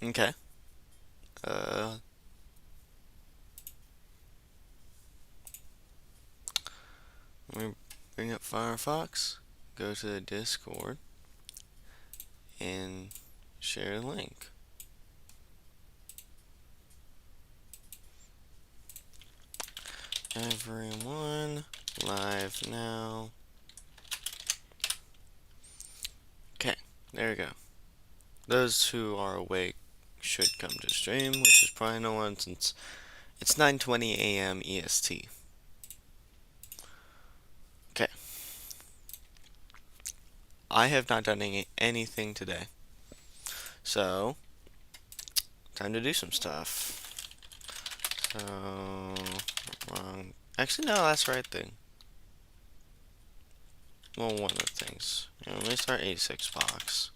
Okay. Uh, Let me bring up Firefox, go to the Discord, and share a link. Everyone, live now. Okay, there we go. Those who are awake should come to stream, which is probably no one since it's 9:20 a.m. EST. Okay, I have not done anything today, so time to do some stuff. So, wrong. Actually, no, that's the right thing. Well, one of the things. Let me start 86 box.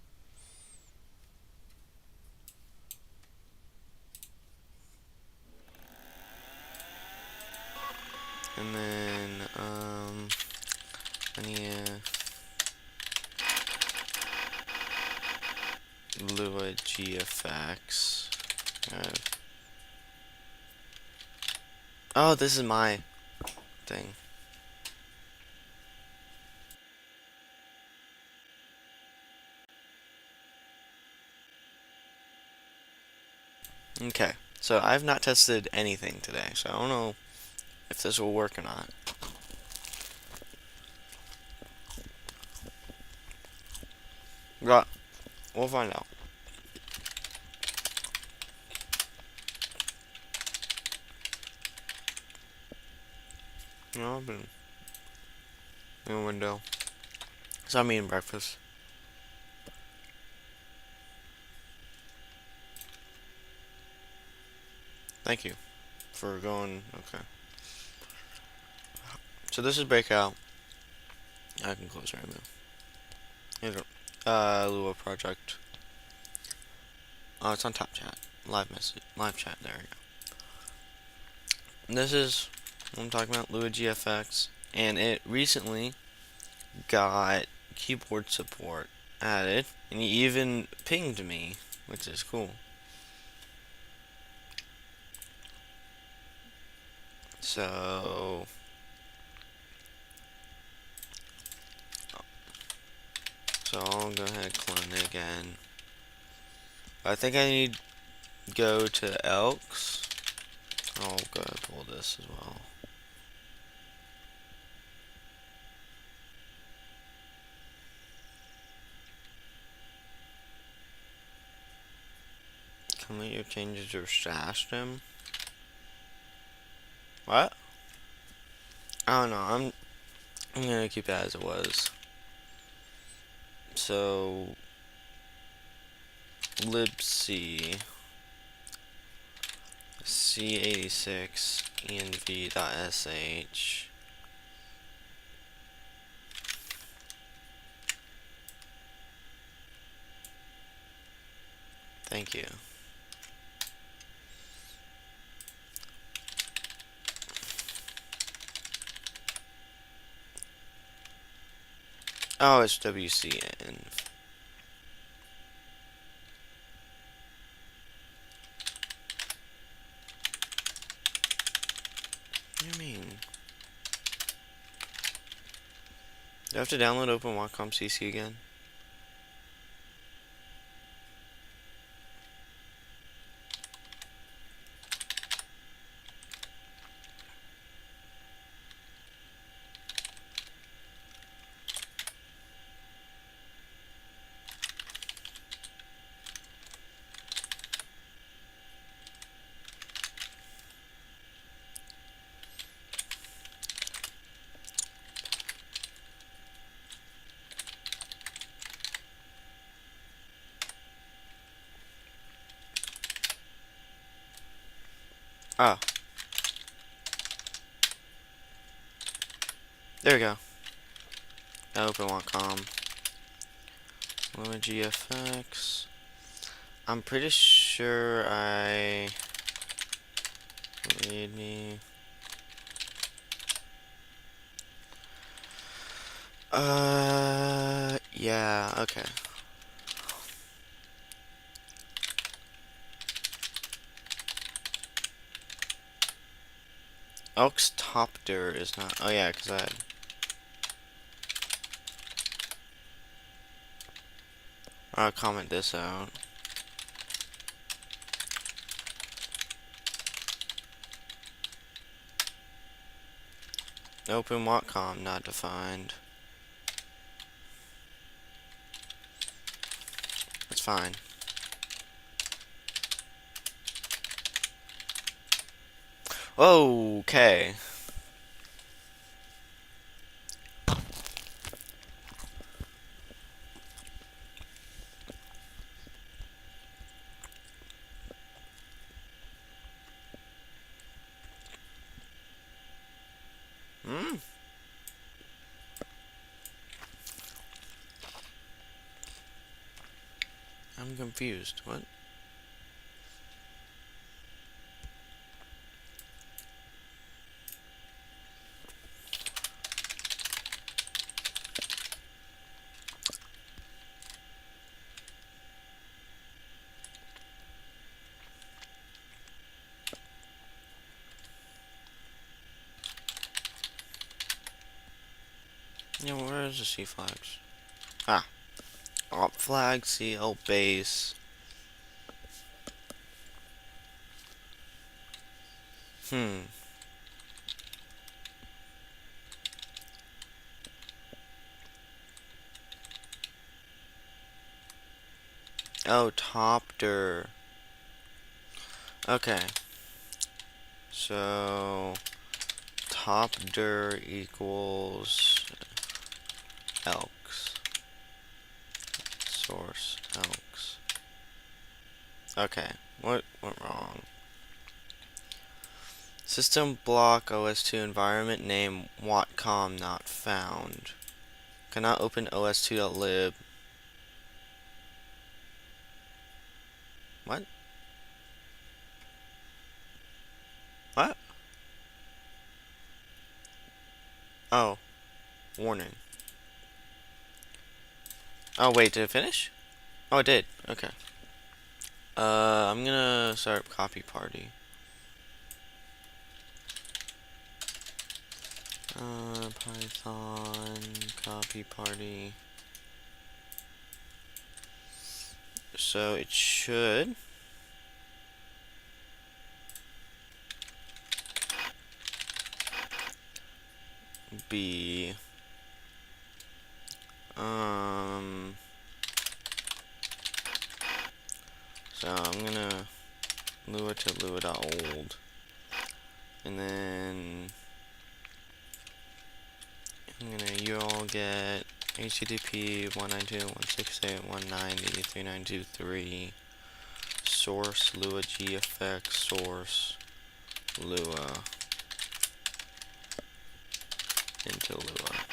And then, I need LuaGFX. Oh, this is my thing. Okay, so I've not tested anything today, so I don't know if this will work or not. But we'll find out. No, I've been in a window. So I'm eating breakfast. Thank you for going. Okay. So this is Breakout. I can close right now. Here we go. Lua project. Oh, it's on top chat. Live message. Live chat. There we go. And this is what I'm talking about. LuaGFX. And it recently got keyboard support added. And he even pinged me, which is cool. So I'll go ahead and clone it again. I think I need to go to ELKS. I'll go ahead and pull this as well. Commit your changes or stash them. What? I don't know. I'm gonna keep it as it was. So libc c86 env.sh. Thank you. Oh, it's wcn. What do you mean? Do I have to download Open Wacom CC again? Oh, there we go. Open Wacom. LuaGFX. I'm pretty sure I read me. Yeah, okay. ELKS top dir is not. Oh yeah, because I'll comment this out. Open Watcom not defined. It's fine. Okay. Hmm. I'm confused. What? Yeah, where is the C flags? Ah. Op flag, CL base. Hmm. Oh, top dir. Okay. So top dir equals ELKS. Source ELKS. Okay. What went wrong? System block OS2 environment name Watcom not found. Cannot open os2.lib. What? What? Oh. Warning. Oh, wait, did it finish? Oh, it did. Okay. I'm gonna start copy party. Python copy party. So it should be so I'm gonna lua to lua.old, and then I'm gonna URL get HTTP 192.168.190.392.3 source LuaGFX source Lua into Lua.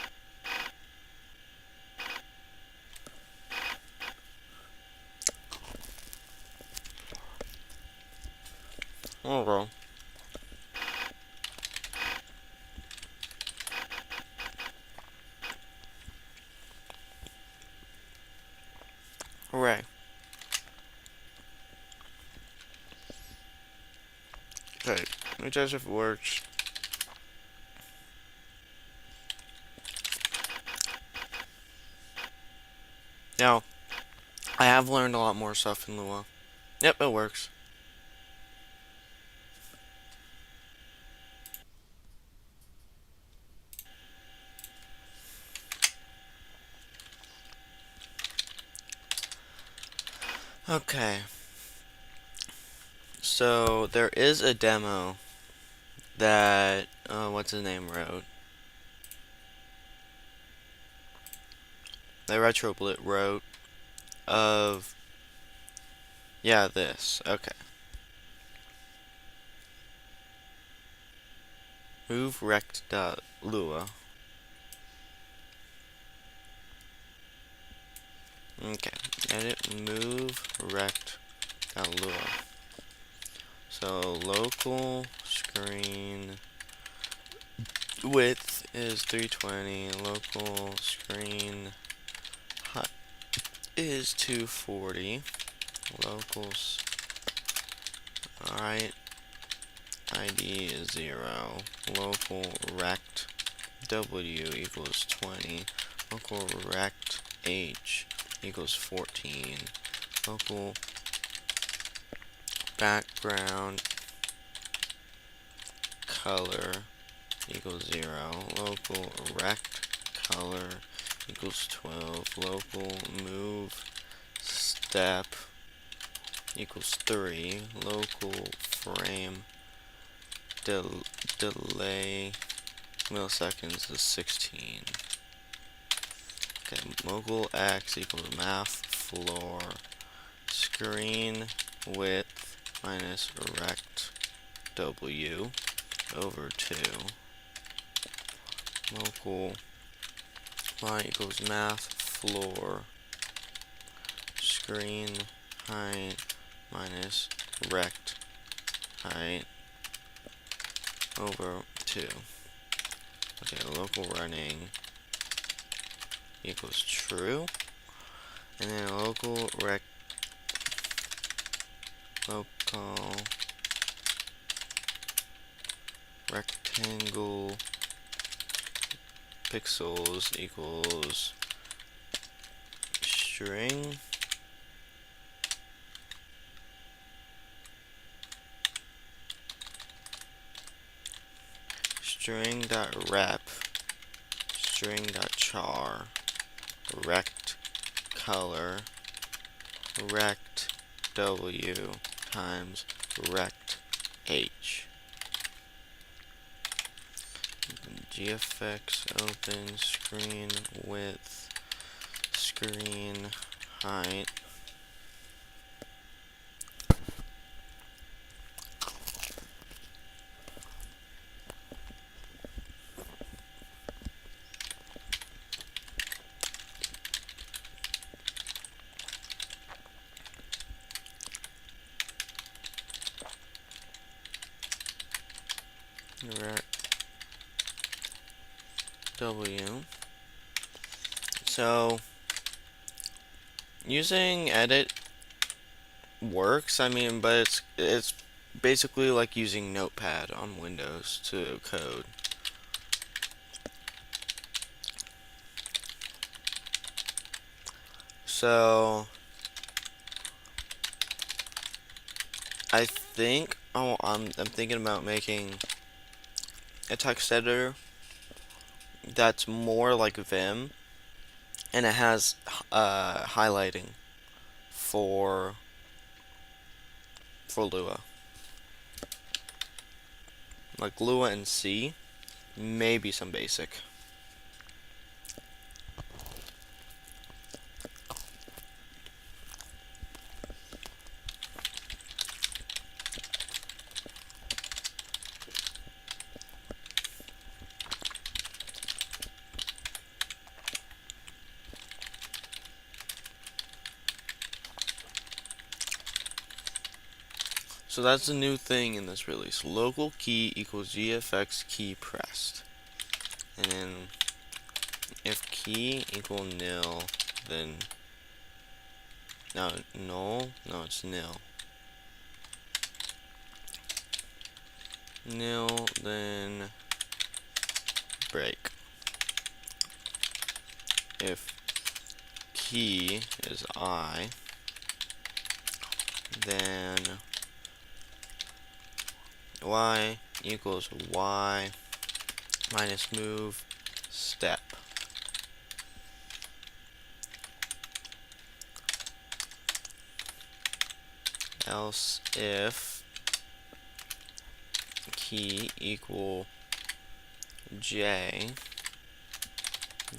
Okay. Hooray. Okay, let me test if it works. Now, I have learned a lot more stuff in Lua. Yep, it works. Okay. So, there is a demo that, what's his name wrote. That RetroBlit wrote of, yeah, this. Okay. Move rect.lua. Okay. Edit move rect.lua. So, local screen width is 320. Local screen height is 240. Locals. Alright. ID is 0, local rect W equals 20, local rect H equals 14, local background color equals 0, local rect color equals 12, local move step equals 3, local frame delay milliseconds is 16. Okay, local X equals math floor screen width minus rect W over 2. Local Y equals math floor screen height minus rect height over 2. Okay, local running equals true. And then local rectangle pixels equals string string.rep string.char rect color rect W times rect H. GFX open screen width screen height rect W. So using edit works, I mean, but it's basically like using Notepad on Windows to code. So I think I'm thinking about making a text editor that's more like Vim, and it has highlighting for Lua, like Lua and C, maybe some basic. So that's the new thing in this release. Local key equals GFX key pressed. And then if key equal nil, then no, it's nil. Nil, then break. If key is I, then Y equals Y minus move step. Else if key equal J,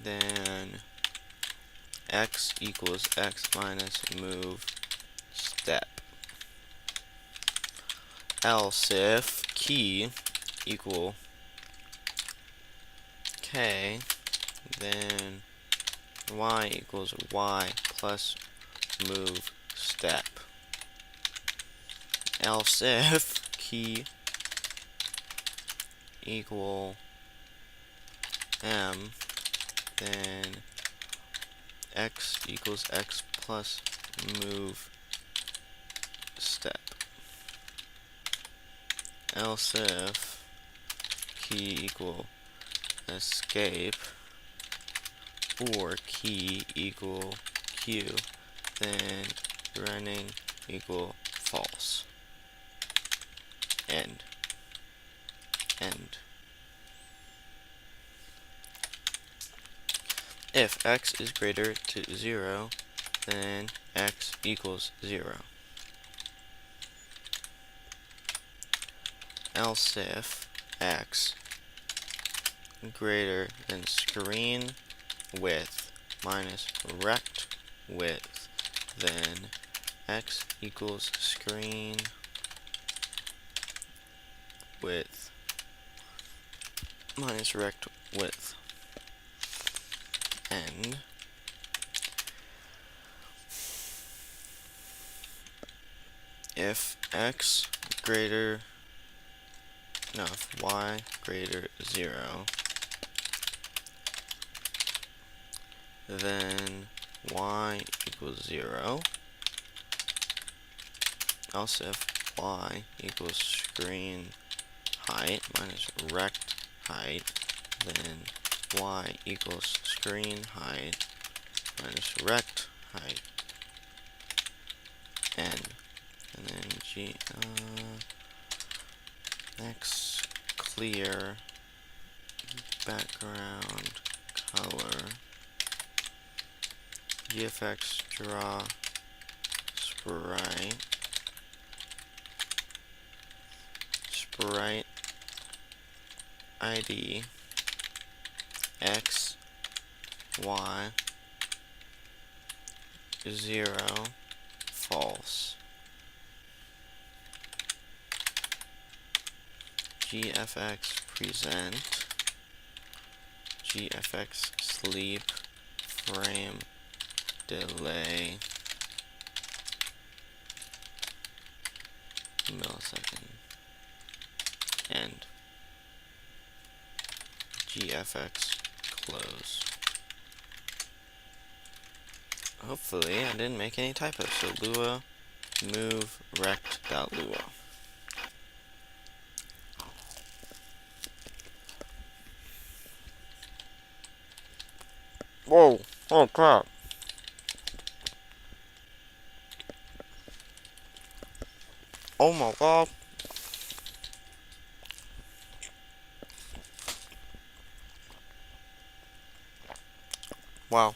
then X equals X minus move step. Else if key equal K, then Y equals Y plus move step. Else if key equal M, then X equals X plus move step. else if key equal escape or key equal Q, then running equal false. End. If x is greater to 0, then x equals 0. Else if x greater than screen width minus rect width, then x equals screen width minus rect width. And if x greater, no, if y greater 0, then y equals 0. Else if y equals screen height minus rect height, then y equals screen height minus rect height. And then x clear background color, GFX draw sprite ID x y 0 false. GFX present, GFX sleep frame delay millisecond. End. GFX close. Hopefully I didn't make any typos. So Lua move rect.lua. Whoa! Oh crap! Oh my god! Wow.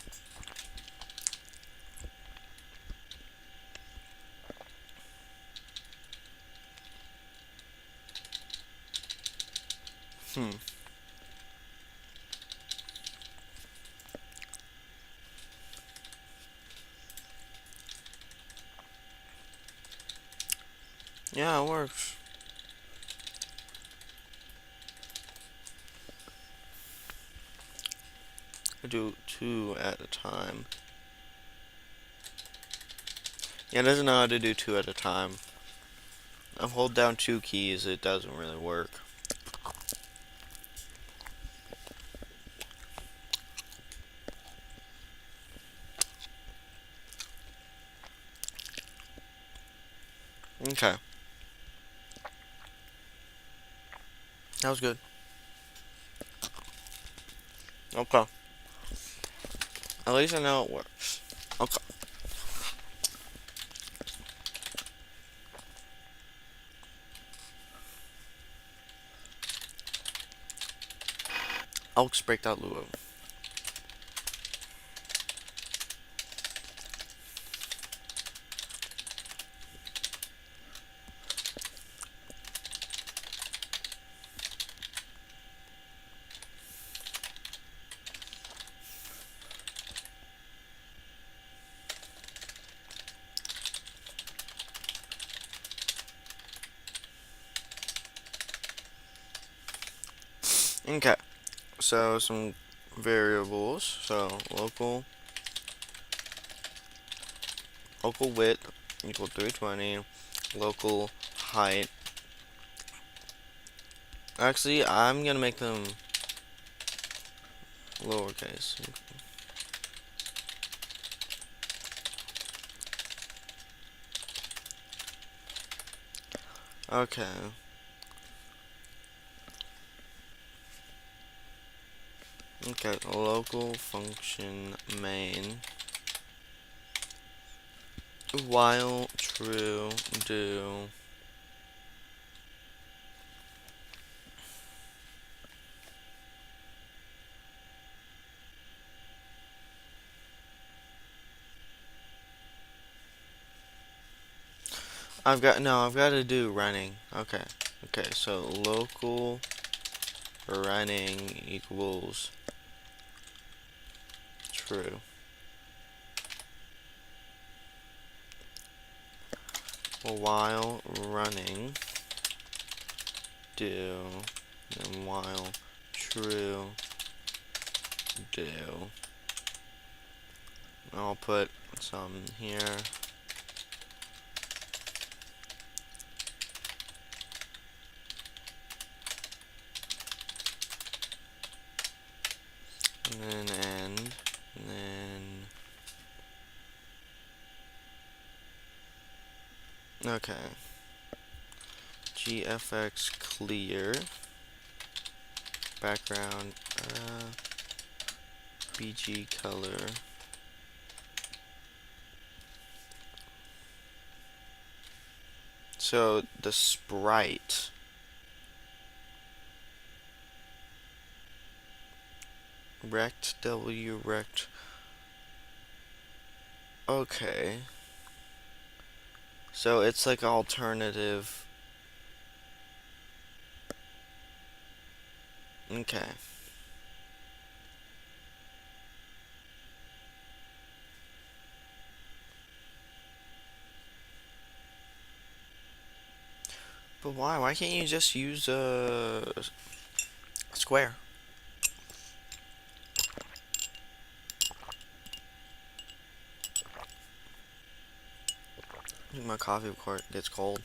Yeah, it works. I do 2 at a time. Yeah, it doesn't know how to do 2 at a time. I hold down 2 keys, it doesn't really work. Okay. That was good. Okay. At least I know it works. Okay. ELKS Breakout Lua. Okay. So some variables. So local width equal 320. Local height. Actually, I'm gonna make them lowercase. Okay. Okay, local function main while true do I've got to do running. Okay. Okay, so local running equals true. While running do, and while true do. I'll put some here. And then end, and then, okay. GFX clear, background, BG color. So the sprite rect W rect. Okay. So it's like alternative. Okay. But why? Why can't you just use a square? I think my coffee gets cold.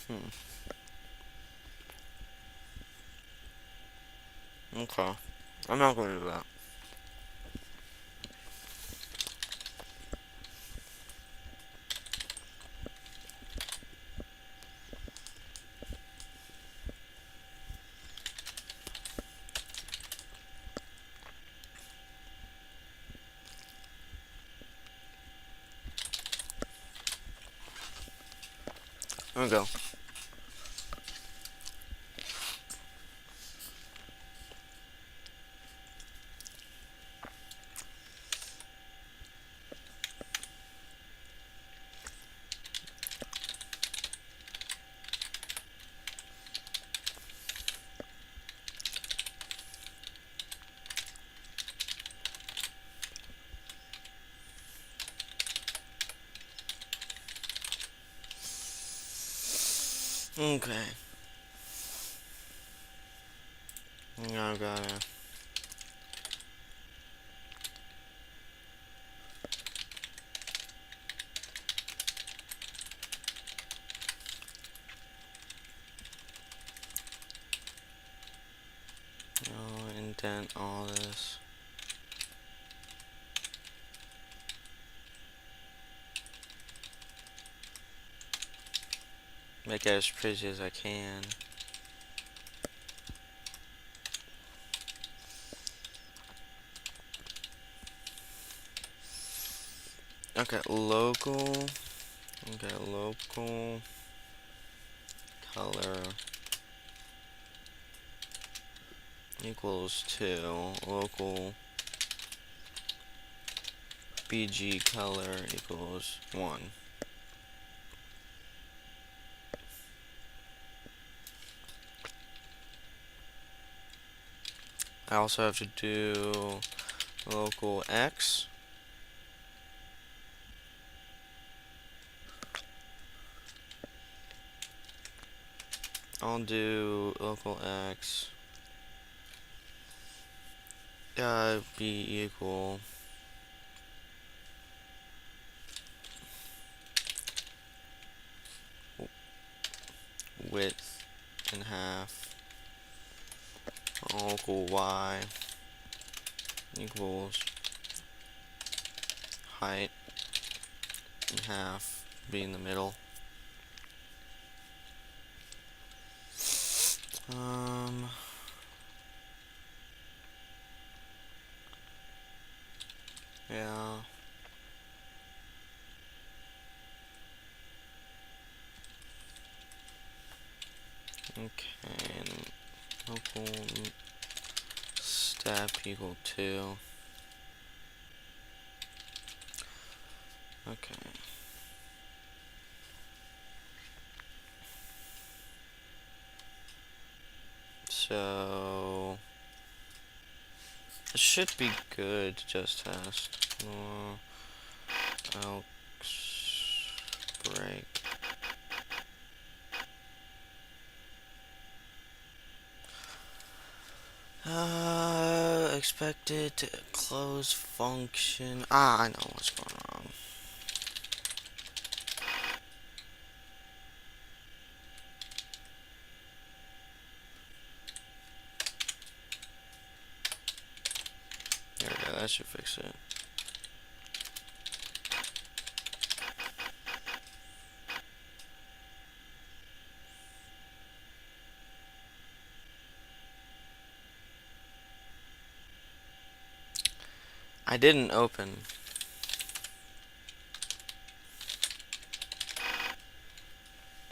Hmm. Okay. I'm not gonna do that. I'm gonna go. Okay. Now I've gotta. Indent all this. Make it as pretty as I can. Okay, local. Okay, local color equals 2. Local BG color equals 1. I also have to do local X. I'll do local X. Be equal width in half local y equals height in half, be in the middle. Yeah. Okay, and local step equal 2. Okay. So it should be good to just test. ELKS break. Expected to close function. I know what's going wrong. There we go, that should fix it. I didn't open.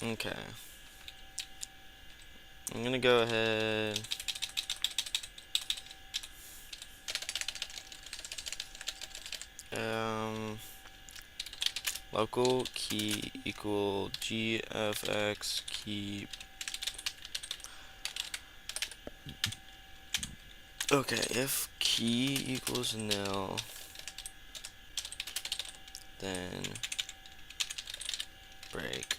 Okay. I'm gonna go ahead. Local key equal GFX key. Okay, if key equals nil, then break.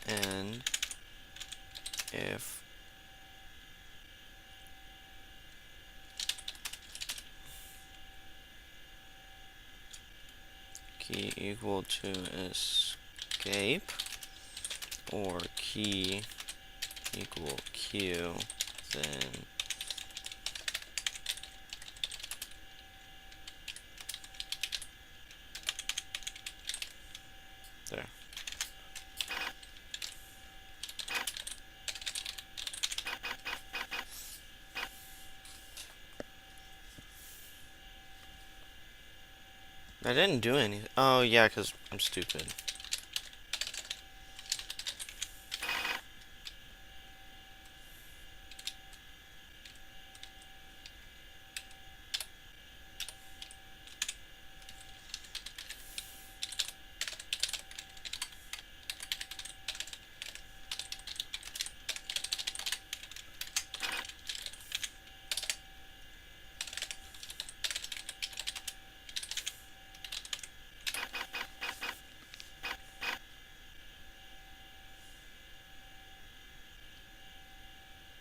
And if key equal to escape or key equal Q, then there. I didn't do anything. Oh yeah, because I'm stupid.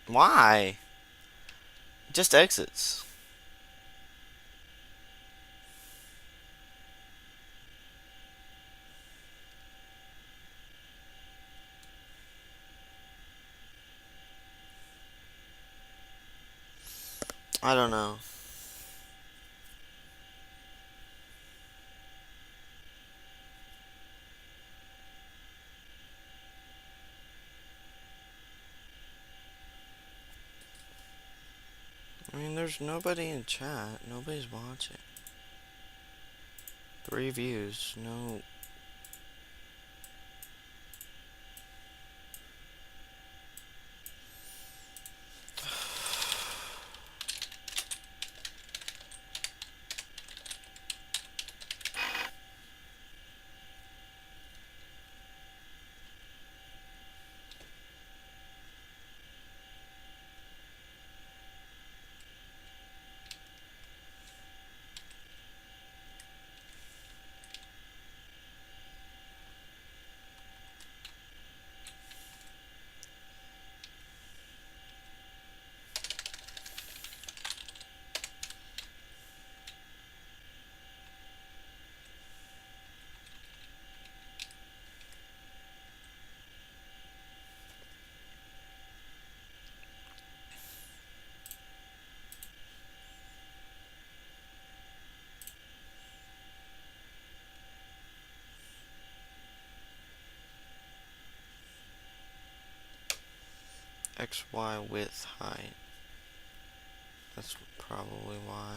Why? It just exits. I don't know. I mean, there's nobody in chat. Nobody's watching. 3 views. No. XY width height. That's probably why.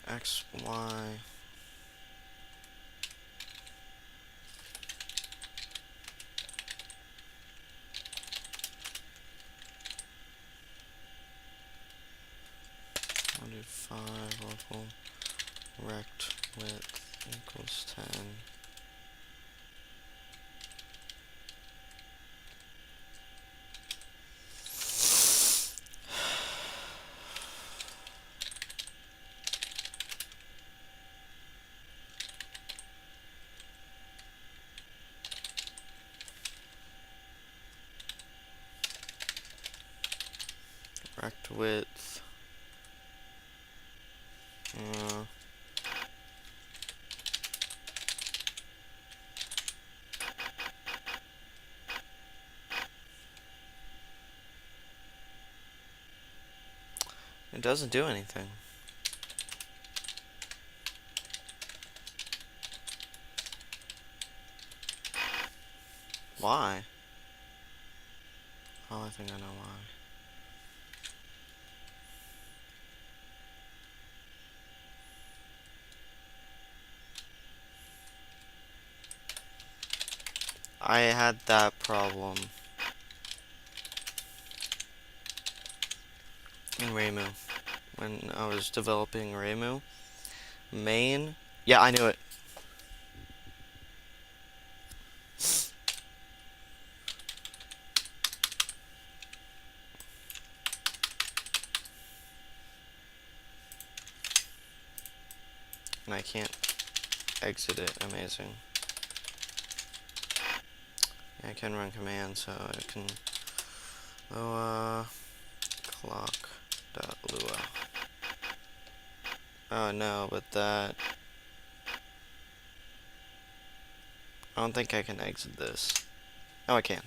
XY. I'll do 5 local rect width equals 10. Rect width. It doesn't do anything. Why? Oh, I think I know why. I had that problem in Remu. When I was developing Remu. Main. Yeah, I knew it. And I can't exit it. Amazing. Yeah, I can run commands, so I can clock.lua. Oh no, but that, I don't think I can exit this. Oh, I can.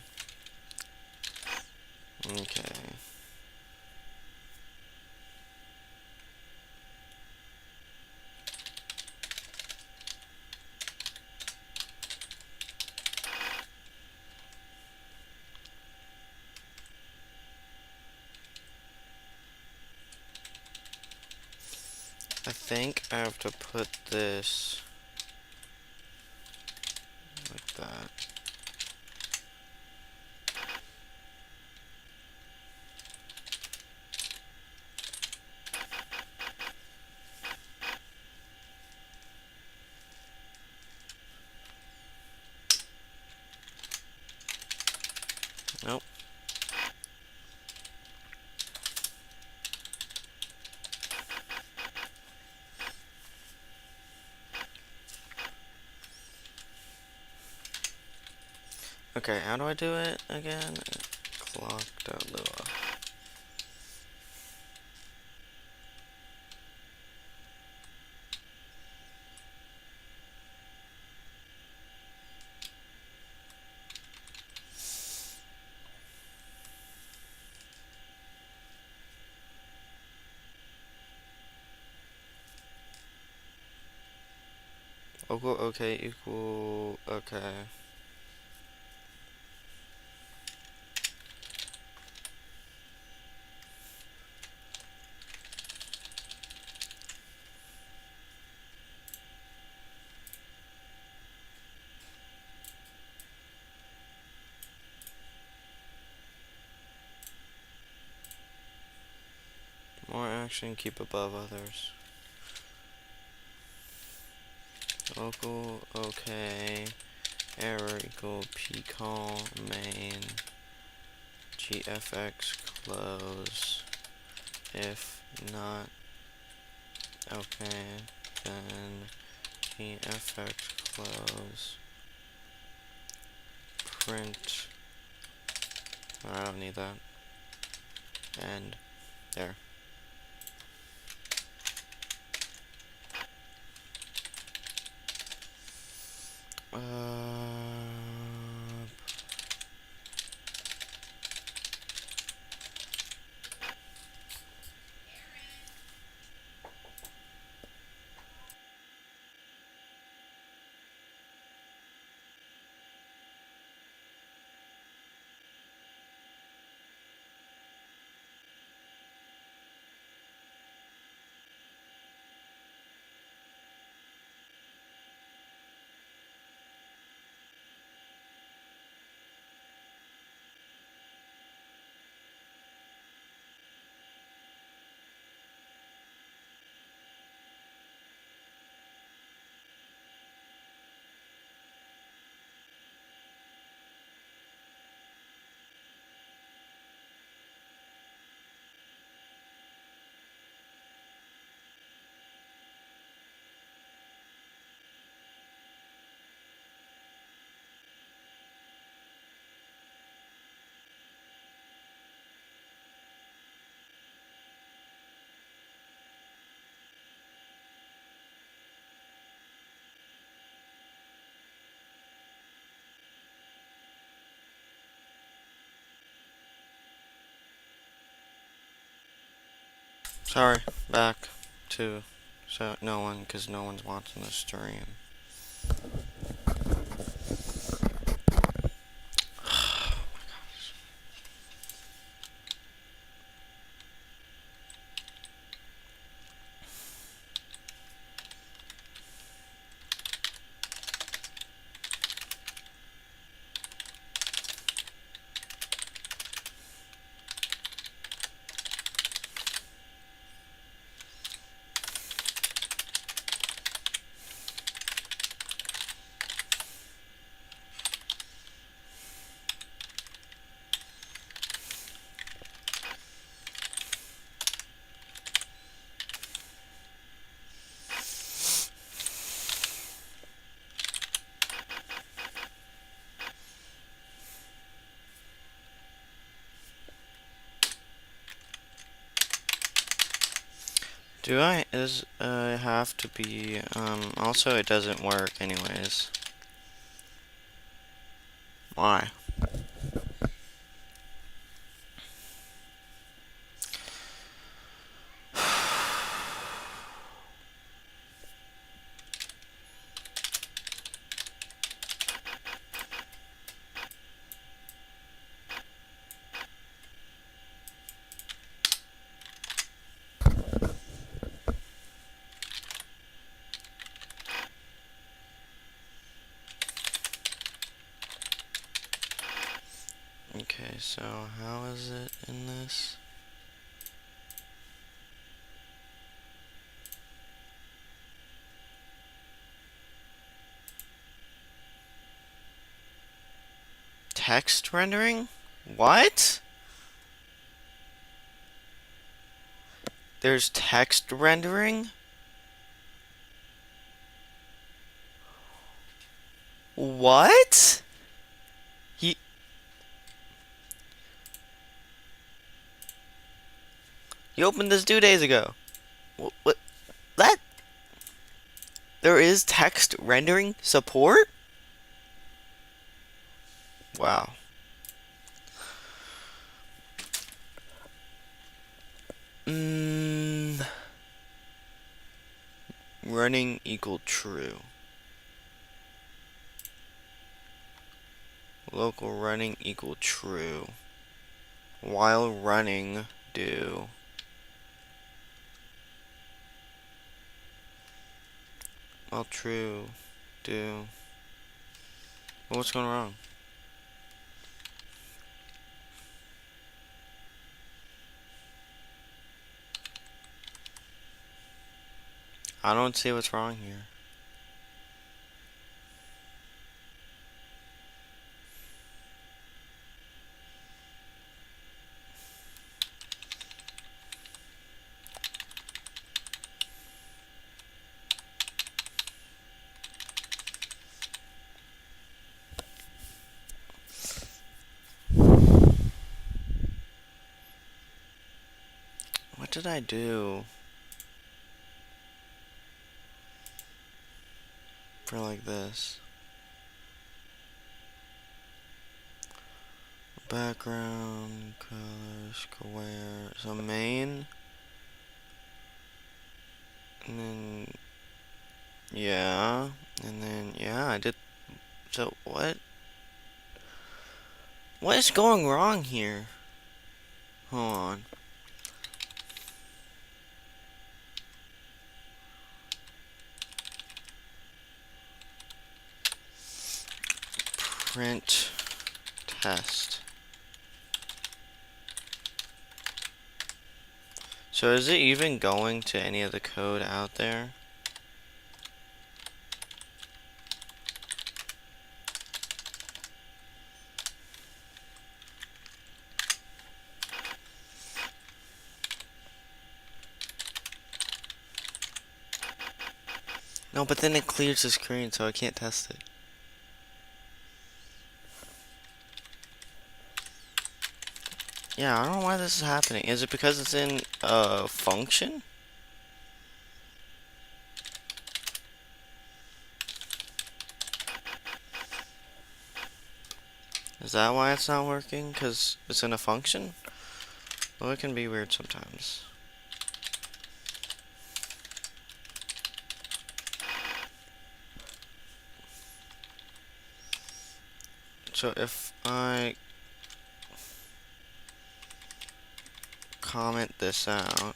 Okay. I think I have to put this like that. Nope. Okay, how do I do it again? Clock.lua. Okay, equal, okay. More action, keep above others. Local, okay. Error equal pcall main GFX close. If not okay, then GFX close. Print. I don't need that. And there. Sorry, back to no one, because no one's watching the stream. Do I have to be also it doesn't work anyways. Why? Okay, so how is it in this? Text rendering? What? There's text rendering? What? You opened this 2 days ago. What? That? There is text rendering support? Wow. Running equal true. Local running equal true. While running do. While true do. What's going wrong? I don't see what's wrong here. What did I do? For like this. Background, color, square, so main. And then, yeah. And then, yeah, I did. So, what? What is going wrong here? Hold on. Print test. So is it even going to any of the code out there? No, but then it clears the screen, so I can't test it. Yeah, I don't know why this is happening. Is it because it's in a function? Is that why it's not working? Because it's in a function? Well, it can be weird sometimes. So if I comment this out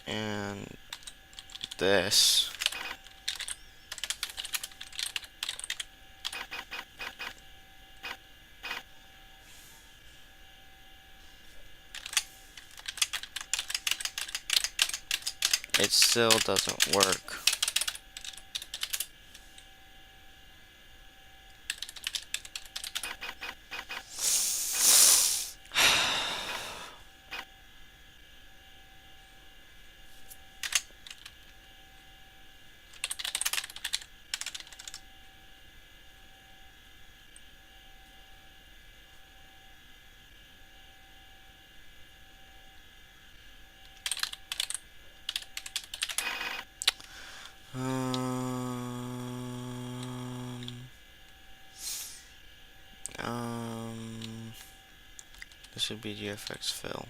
and this, it still doesn't work. This should be GFX fill.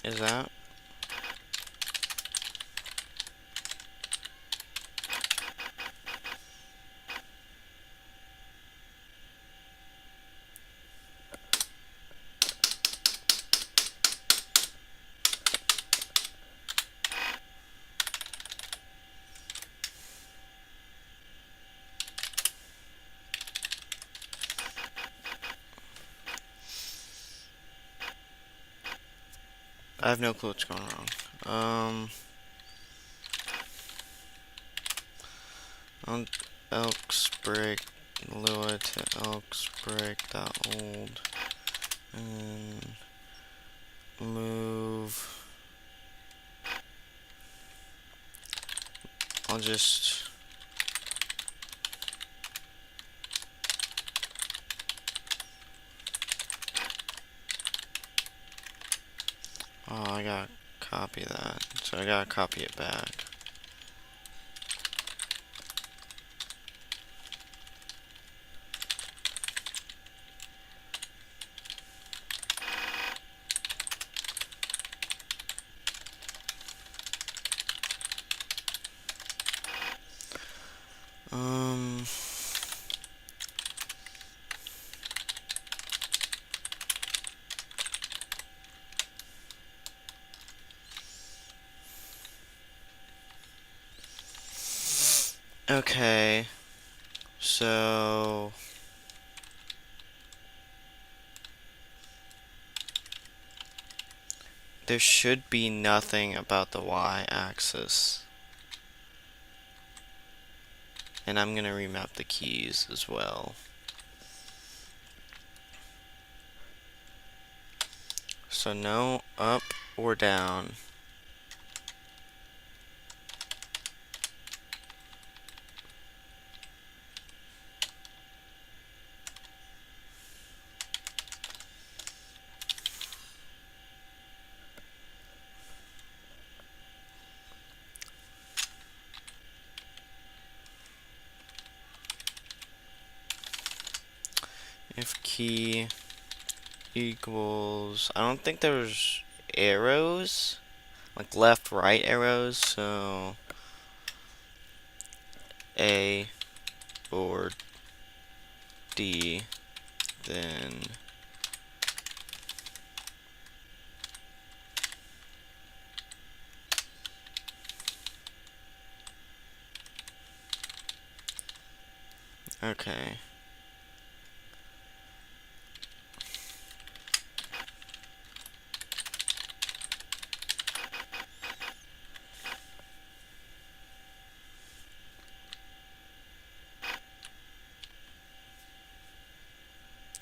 Is that? I have no clue what's going on. On ELKS break Lua to ELKS break that old and move. I'll just I gotta copy that, so I gotta copy it back. Okay, so there should be nothing about the y-axis. And I'm gonna remap the keys as well. So no up or down. If key equals, I don't think there's arrows, like left, right arrows, so A or D, then okay.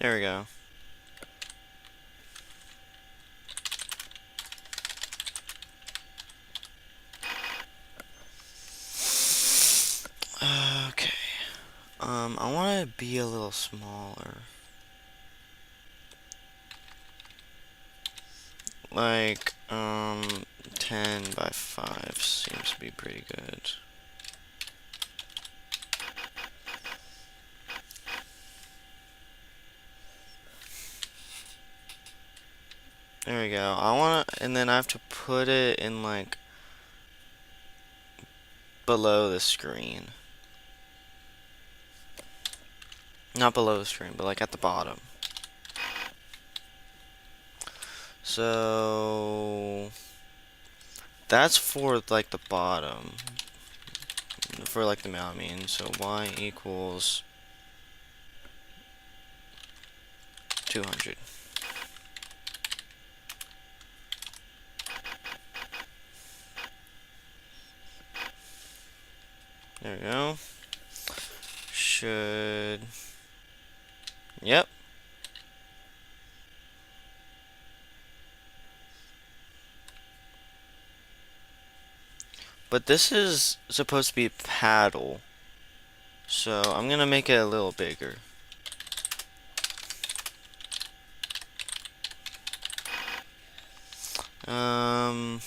There we go. Okay. I want to be a little smaller. Like, 10 by 5 seems to be pretty good. we go. I wanna, and then I have to put it in like below the screen. Not below the screen, but like at the bottom. So that's for like the bottom. For like the mount, I mean. So y equals 200. There we go. Should. Yep. But this is supposed to be paddle. So I'm gonna make it a little bigger. Um.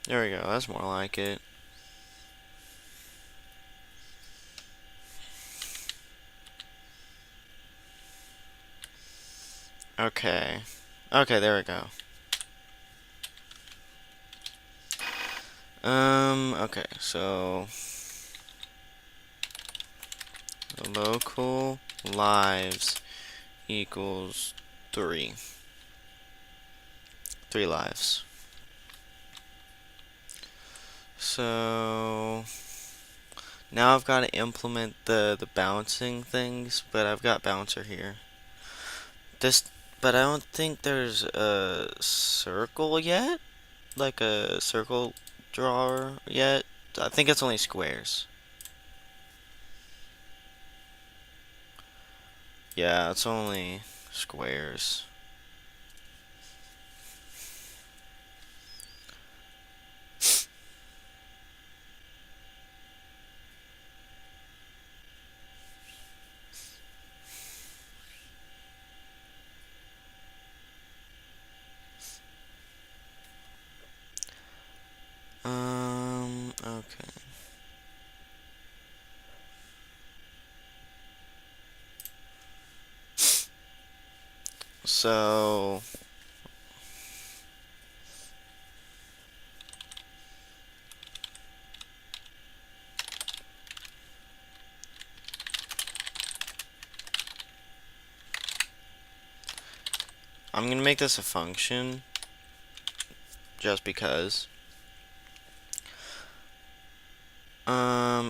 There we go. That's more like it. Okay. Okay, there we go. Okay, so local lives equals 3. 3 lives. So now I've got to implement the bouncing things, but I've got bouncer here. But I don't think there's a circle yet, like a circle drawer yet. I think it's only squares. Yeah, it's only squares. Okay. So I'm gonna make this a function just because.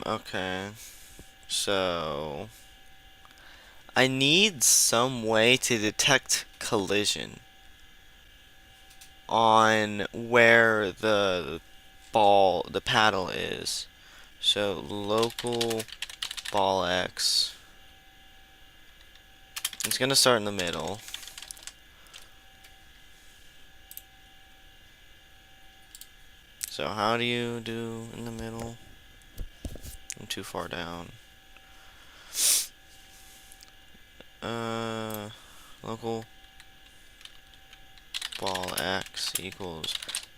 Okay. So I need some way to detect collision on where the paddle is. So local ball X. It's gonna start in the middle. So how do you do in the middle? I'm too far down. Local ball X equals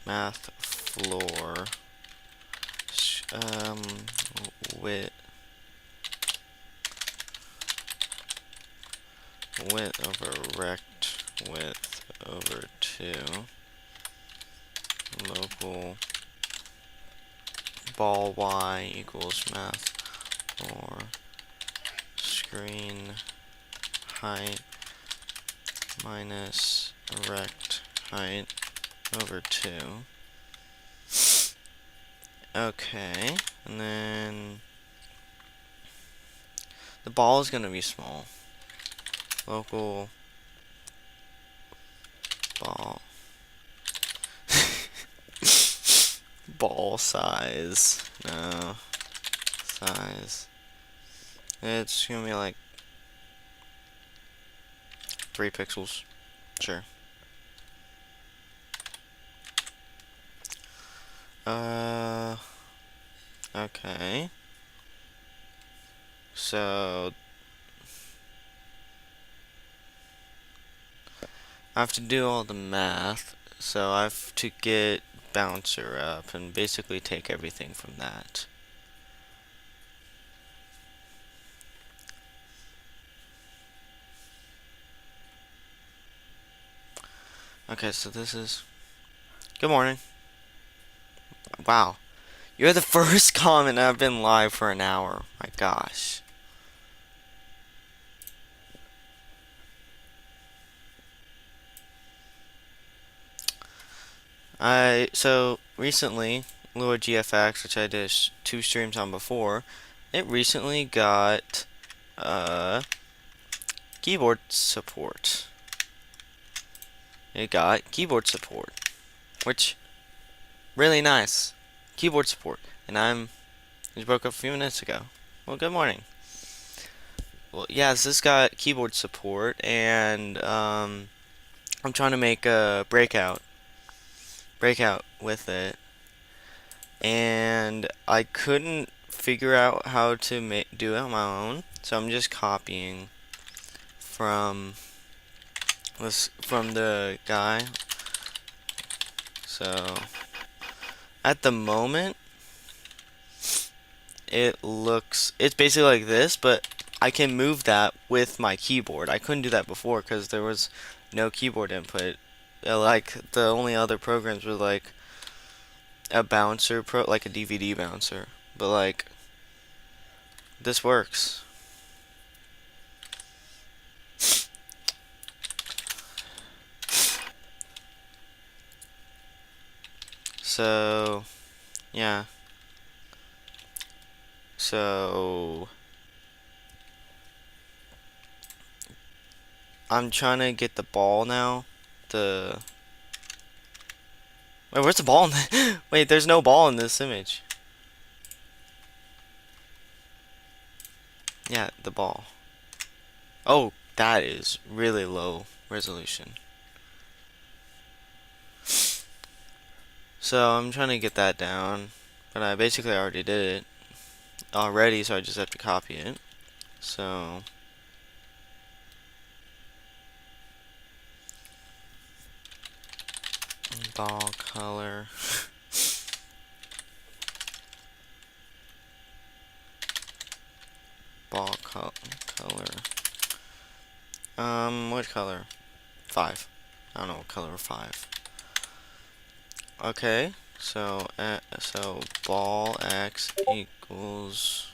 math floor um width over rect width over 2 local ball Y equals math or screen height minus rect height over 2. Okay, and then the ball is going to be small. Local ball ball size. No. Size. It's gonna be like 3 pixels. Sure. Okay. So I have to do all the math. So I have to get bouncer up and basically take everything from that. Okay, so this is... Good morning. Wow. You're the first comment. I've been live for an hour. My gosh. So recently, LuaGFX, which I did 2 streams on before, it recently got keyboard support. It got keyboard support, which really nice. Keyboard support, and just broke up a few minutes ago. Well, good morning. Well, yes, this got keyboard support, and I'm trying to make a breakout with it, and I couldn't figure out how to do it on my own, so I'm just copying from the guy. So at the moment, it's basically like this, but I can move that with my keyboard. I couldn't do that before because there was no keyboard input. Like the only other programs were like a bouncer like a DVD bouncer, but like this works. So yeah. So I'm trying to get the ball now. Wait, where's the ball in Wait, there's no ball in this image. Yeah, the ball. Oh, that is really low resolution. So I'm trying to get that down, but I basically already did it already, so I just have to copy it. So ball color. Color. What color? 5. I don't know what color 5. Okay, so ball x equals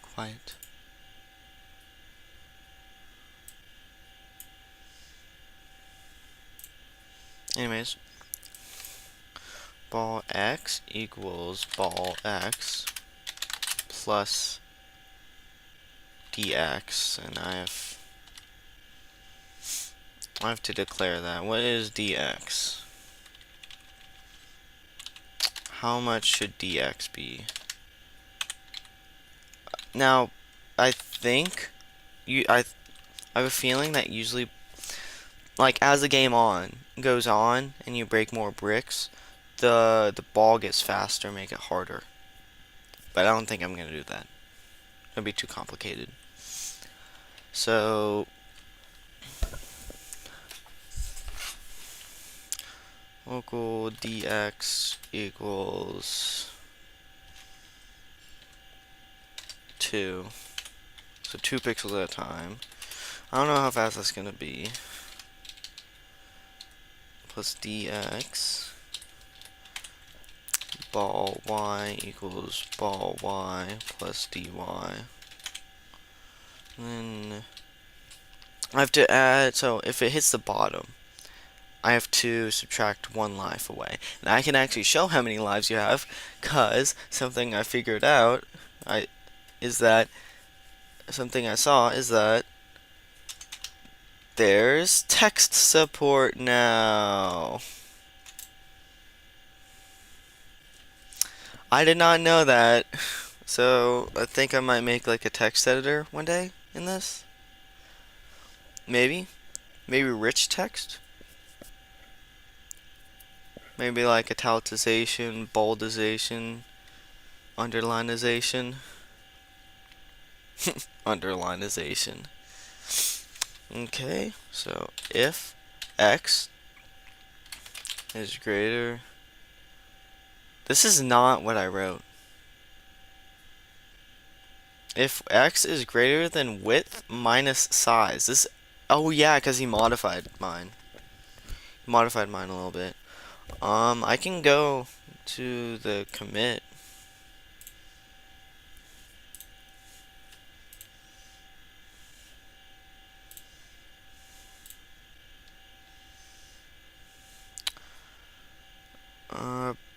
quiet. Anyways, ball x equals ball x plus dx, and I have to declare that. What is dx? How much should dx be? Now, I think I have a feeling that usually, like as the game goes on and you break more bricks, the ball gets faster, make it harder. But I don't think I'm gonna do that. It'll be too complicated. So local dx equals 2. So 2 pixels at a time. I don't know how fast that's gonna be. Plus dx ball y equals ball y plus dy. And then I have to add, so if it hits the bottom, I have to subtract 1 life away. And I can actually show how many lives you have, because something I figured out something I saw is that there's text support now. I did not know that. So I think I might make like a text editor one day in this. Maybe rich text. Maybe like italicization, boldization, underlinization. Underlinization. Okay, so if x is greater. This is not what I wrote. If x is greater than width minus size. This. Oh yeah, because he modified mine. He modified mine a little bit. I can go to the commit.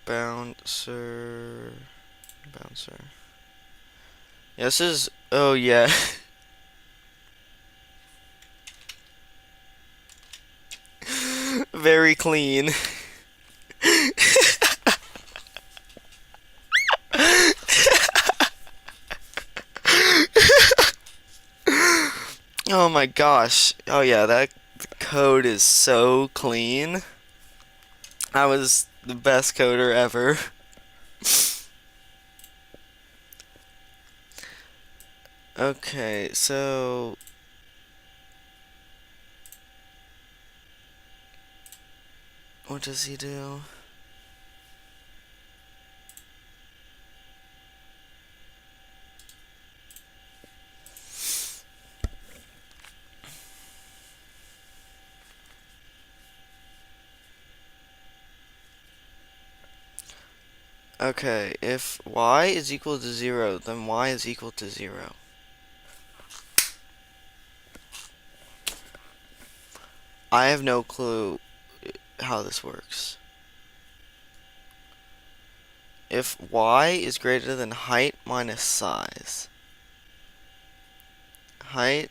Bouncer. Bouncer. Yeah, this is. Oh yeah. Very clean. Oh my gosh. Oh yeah, that code is so clean. I was the best coder ever. Okay, so what does he do? Okay, if y is equal to 0, then y is equal to 0. I have no clue how this works. If y is greater than height minus size. Height.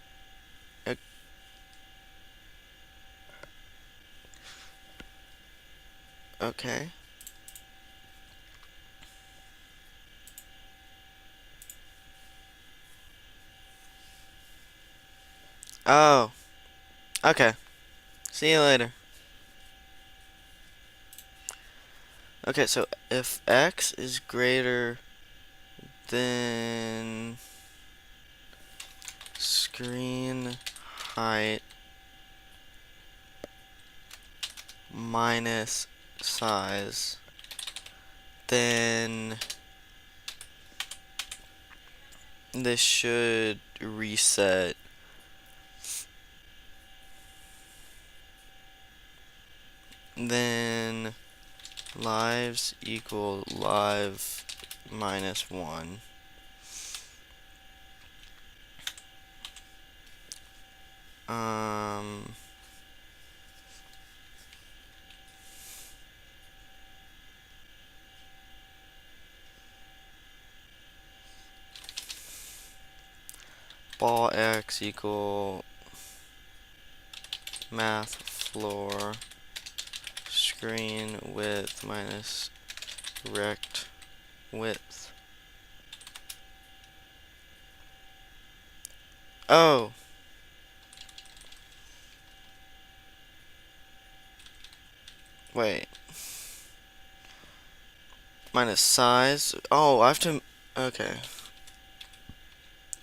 Okay. Oh. Okay. See you later. Okay, so if x is greater than screen height minus size, then this should reset. Then lives equal live minus 1. Ball x equal math floor screen width minus rect width. Oh. Wait. Minus size. Oh, I have to. Okay.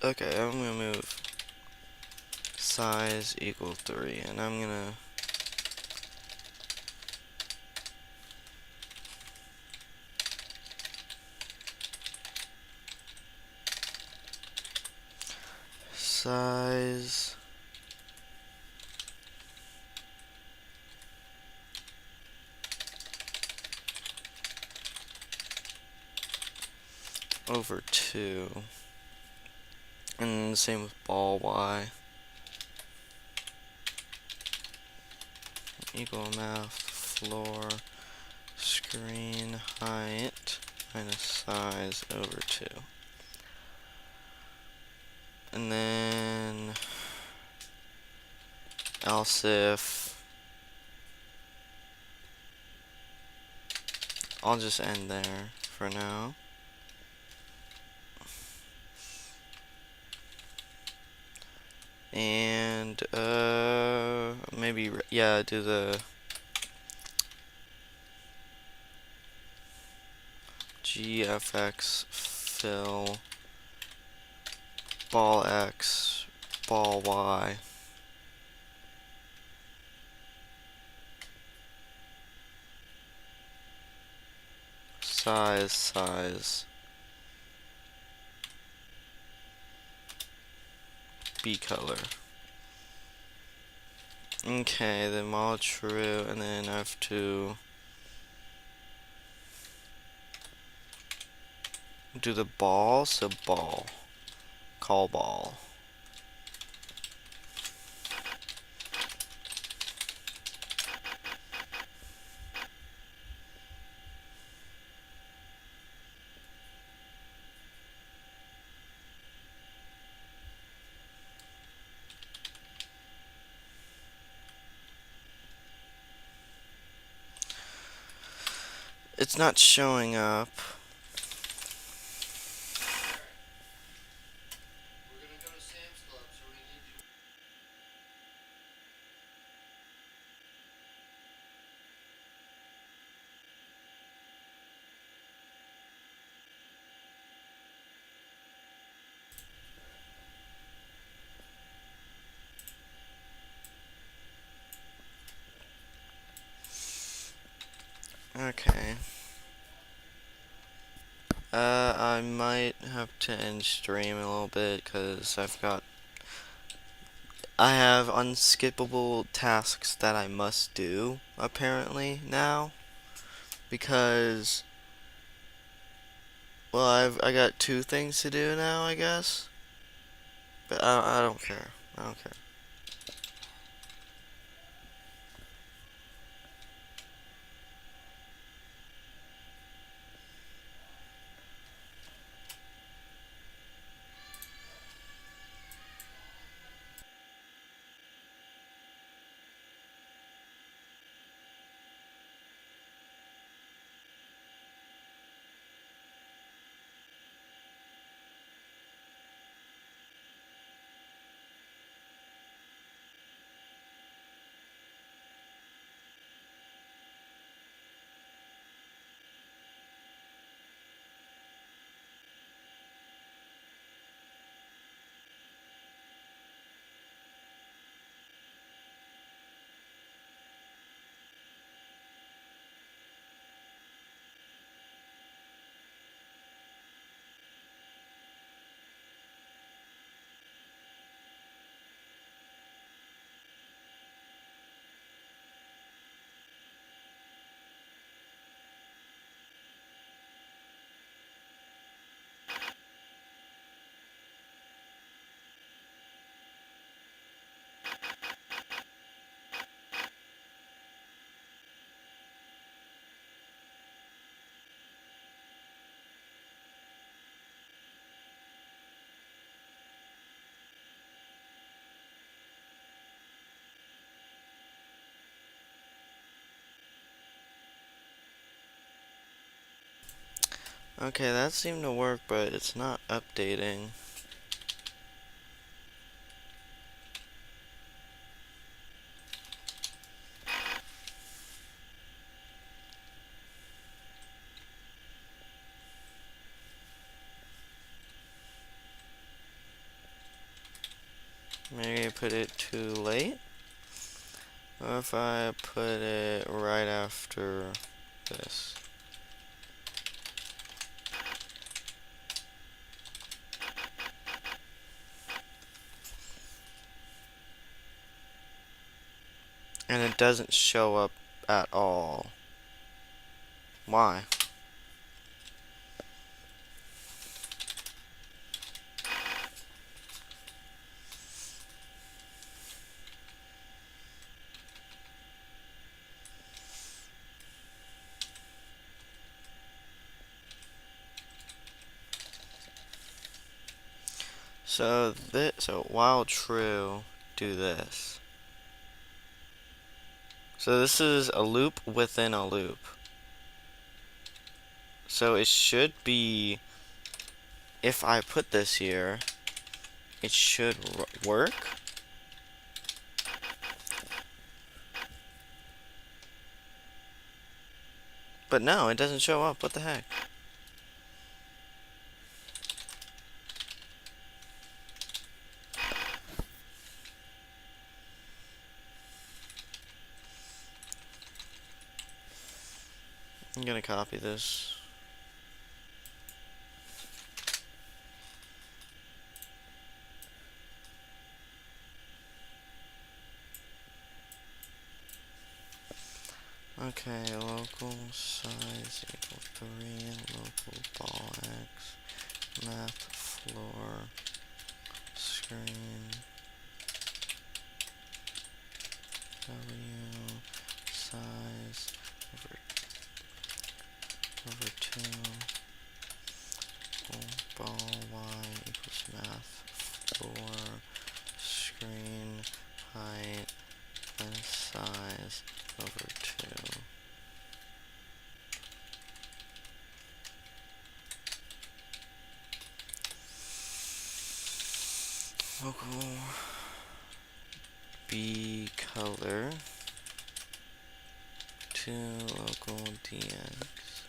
Okay, I'm gonna move size equal 3, and I'm gonna size over 2, and the same with ball y equal math floor screen height minus size over 2. And then else if I'll just end there for now. And maybe yeah, do the GFX fill ball X, ball Y. Size, B color. Okay, then all true, and then I have to do the ball, so ball, call ball. It's not showing up. Okay. I might have to end stream a little bit because I have unskippable tasks that I must do apparently now because well I got two things to do now I guess, but I don't care. I don't care. Okay, that seemed to work, but it's not updating. Maybe I put it too late? Or if I put it right after this? And it doesn't show up at all. Why? So while true, do this. So this is a loop within a loop. So it should be, if I put this here, it should work. But no, it doesn't show up. What the heck? I'm gonna copy this. Okay, local size equals 3, local ball X, math floor, screen, W, size, over 2, ball Y equals math floor, screen, height, and size, over 2. Local B color to local dx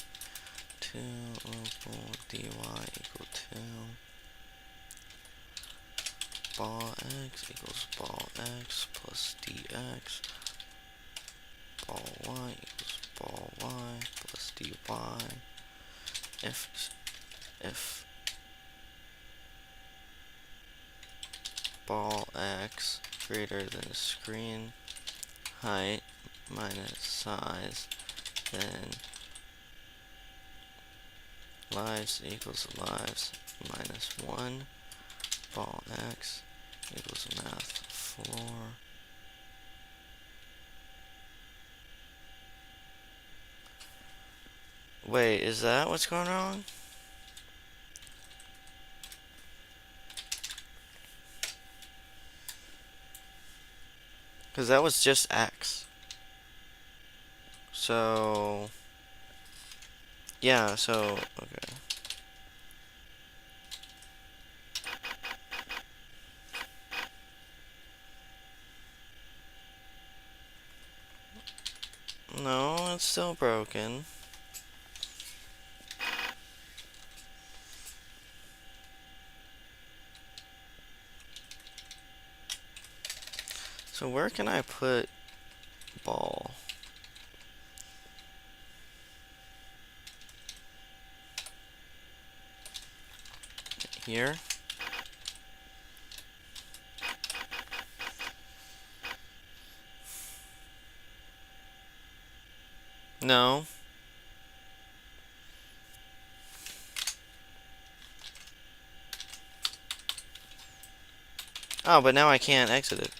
to local dy equal to ball x equals ball x plus dx, ball y equals ball y plus dy, if ball x greater than screen height minus size, then lives equals lives minus 1, ball x equals math floor Wait, is that what's going on? Because that was just X. So, yeah, so, okay. No, it's still broken. So where can I put ball? Here? No. Oh, but now I can't exit it.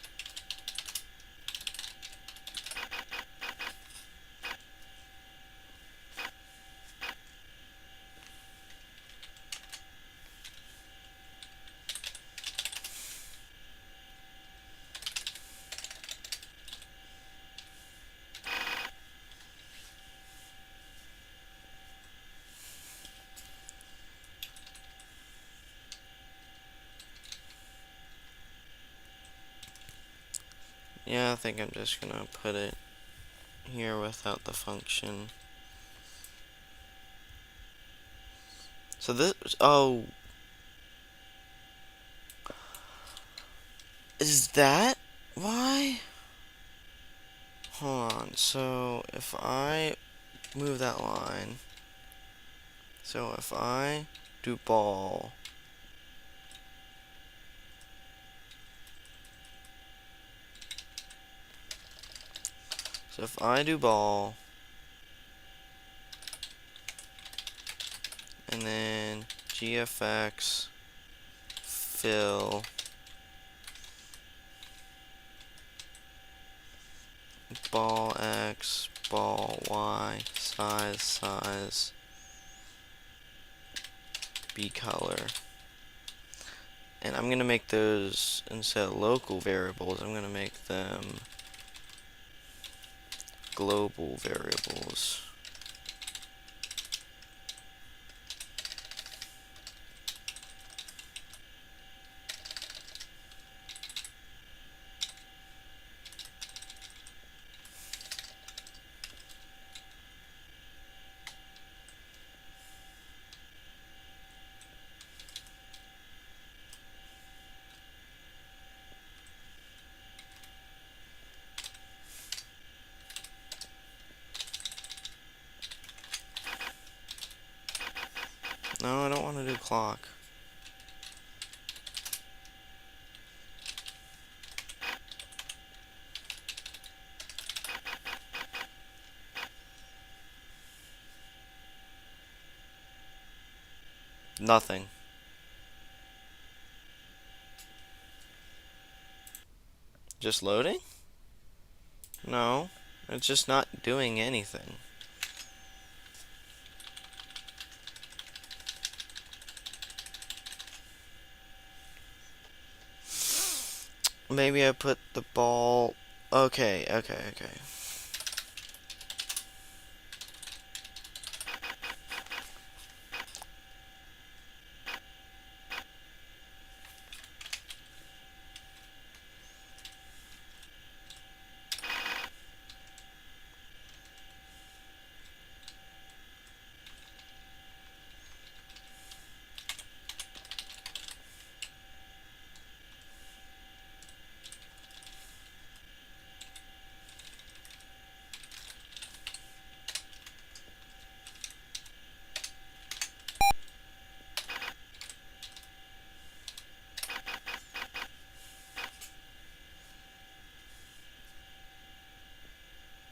Yeah, I think I'm just gonna put it here without the function. So this, oh. Is that why? Hold on, so if I move that line, so if I do ball, so if I do ball, and then GFX, fill, ball X, ball Y, size, B color. And I'm gonna make those, instead of local variables, I'm gonna make them global variables. want to do clock. Nothing. Just loading? No, it's just not doing anything. Maybe I put the ball... Okay.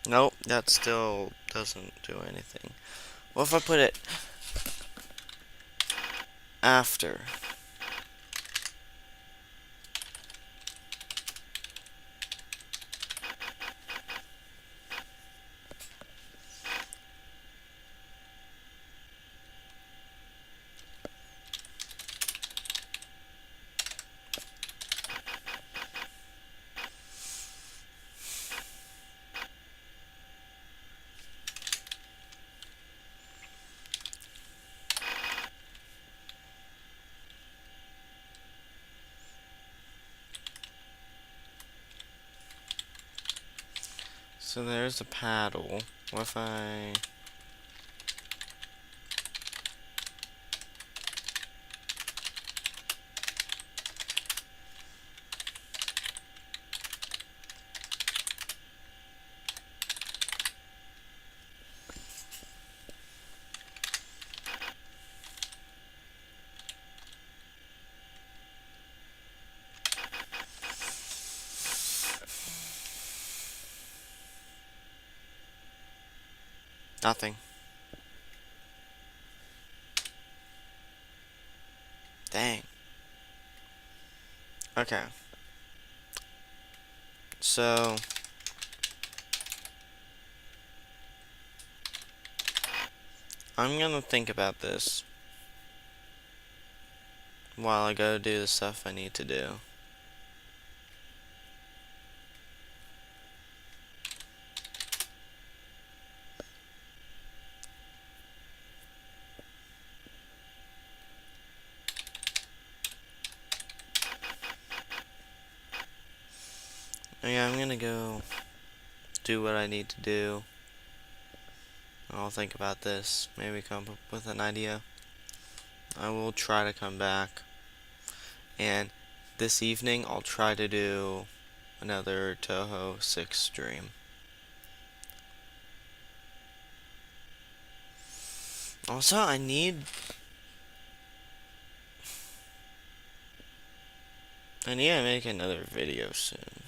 Nope, that still doesn't do anything. What if I put it after? So there's the paddle. What if I... Nothing. Dang. Okay. So... I'm gonna think about this while I go do the stuff I need to do. Yeah, I'm gonna go do what I need to do. I'll think about this. Maybe come up with an idea. I will try to come back. And this evening, I'll try to do another Toho 6 stream. Also, I need to make another video soon.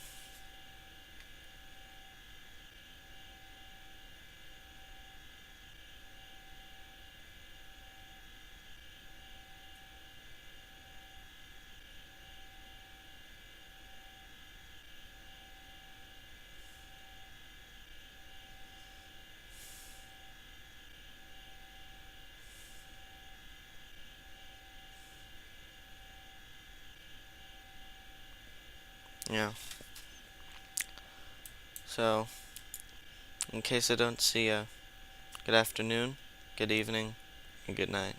Yeah. So, in case I don't see ya, good afternoon, good evening, and good night.